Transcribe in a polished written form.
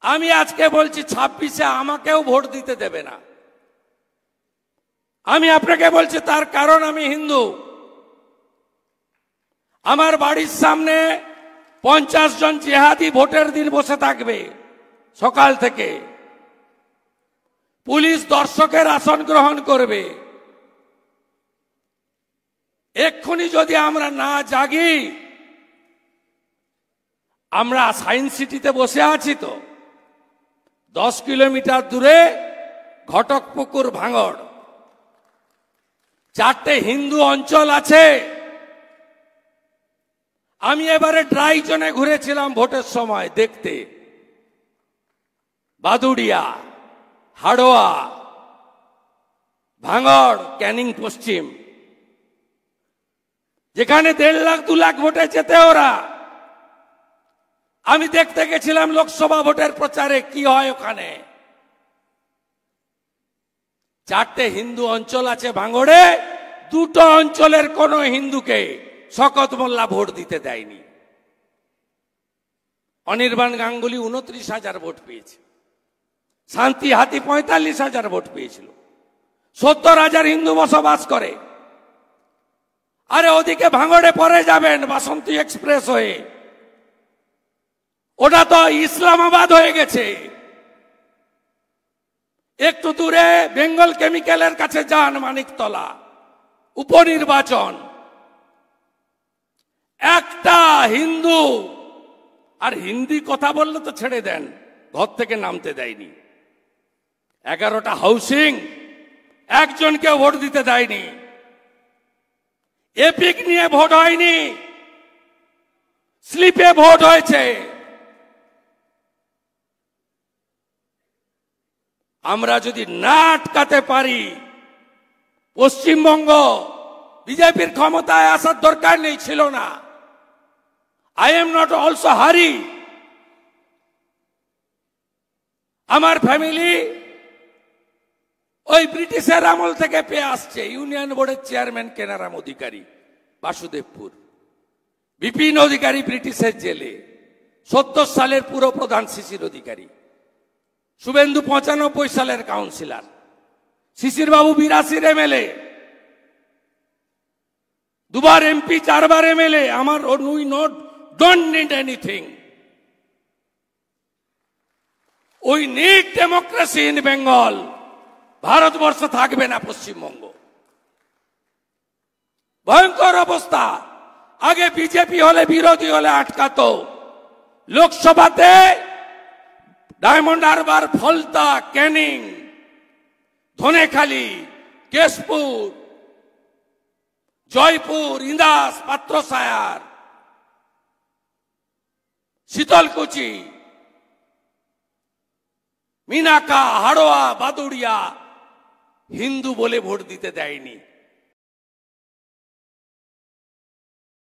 আমি আজকে বলছি 26-এ আমাকেও ভোট দিতে দেবে না। আমি আপনাকে বলছি তার কারণ আমি হিন্দু। আমার বাড়ির সামনে 50 জন জিহাদি ভোটের দিন বসে থাকবে সকাল থেকে। পুলিশ দর্শকের আসন গ্রহণ করবে। এক্ষুনি যদি আমরা না জাগি, আমরা সায়েন্স সিটিতে বসে আছি তো, 10 কিলোমিটার দূরে ঘটকপুকুর ভাঙড়, 4টে হিন্দু অঞ্চল আছে। আমি এবারে ড্রাই জোনে ঘুরেছিলাম ভোটের সময় দেখতে। বাদুড়িয়া, হাড়োয়া, ভাঙড়, ক্যানিং পশ্চিম, যেখানে 1.5 লাখ 2 লাখ ভোটে যেতে ওরা। আমি দেখতে গেছিলাম লোকসভা ভোটের প্রচারে কি হয় ওখানে। 4টে হিন্দু অঞ্চল আছে ভাঙড়ে, 2টো অঞ্চলের কোন হিন্দুকে শকত মোল্লা ভোট দিতে দেয়নি। অনির্বাণ গাঙ্গুলি 29,000 ভোট পেয়েছে, শান্তি হাতি 45,000 ভোট পেয়েছিল। 70,000 হিন্দু বসবাস করে। আরে ওদিকে ভাঙড়ে পরে যাবেন বাসন্তী এক্সপ্রেস হয়ে, ওটা তো ইসলামাবাদ হয়ে গেছে। একটু দূরে বেঙ্গল কেমিক্যালের কাছে যান, মানিকতলা, উপনির্বাচন। একটা হিন্দু, আর হিন্দি কথা বললে তো ছেড়ে দেন, ঘর থেকে নামতে দেয়নি। 11টা হাউসিং, একজনকে ভোট দিতে দেয়নি। এপিক নিয়ে ভোট হয়নি, স্লিপে ভোট হয়েছে। আমরা যদি না আটকাতে পারি, পশ্চিমবঙ্গ বিজেপির ক্ষমতায় আসার দরকার নেই, ছিল না। আই এম নট অলসো হারি। আমার ফ্যামিলি ওই ব্রিটিশের আমল থেকে পেয়ে আসছে। ইউনিয়ন বোর্ডের চেয়ারম্যান কেনারাম অধিকারী, বাসুদেবপুর। বিপিন অধিকারী ব্রিটিশের জেলে, 70 সালের পুরো প্রধান শিশির অধিকারী। শুভেন্দু 95 সালের কাউন্সিলর, শিশির বাবু 82 এমএলএ, 2বার এমপি, 4বার এমএলএ। আমার we don't need anything. We need democracy in Bengal. Bharatvarsha থাকবে না পশ্চিমবঙ্গ। ভয়ঙ্কর অবস্থা। আগে বিজেপি হলে, বিরোধী হলে আটকাতো। লোকসভাতে ডায়মন্ড হারবার, ফলতা, ক্যানিং, ধনেখালি, কেশপুর, জয়পুর, ইন্দাস, পাত্রসায়ার, শীতলকুচি, মিনাকা, হাড়োয়া, বাদুড়িয়া হিন্দু বলে ভোট দিতে দেয়নি।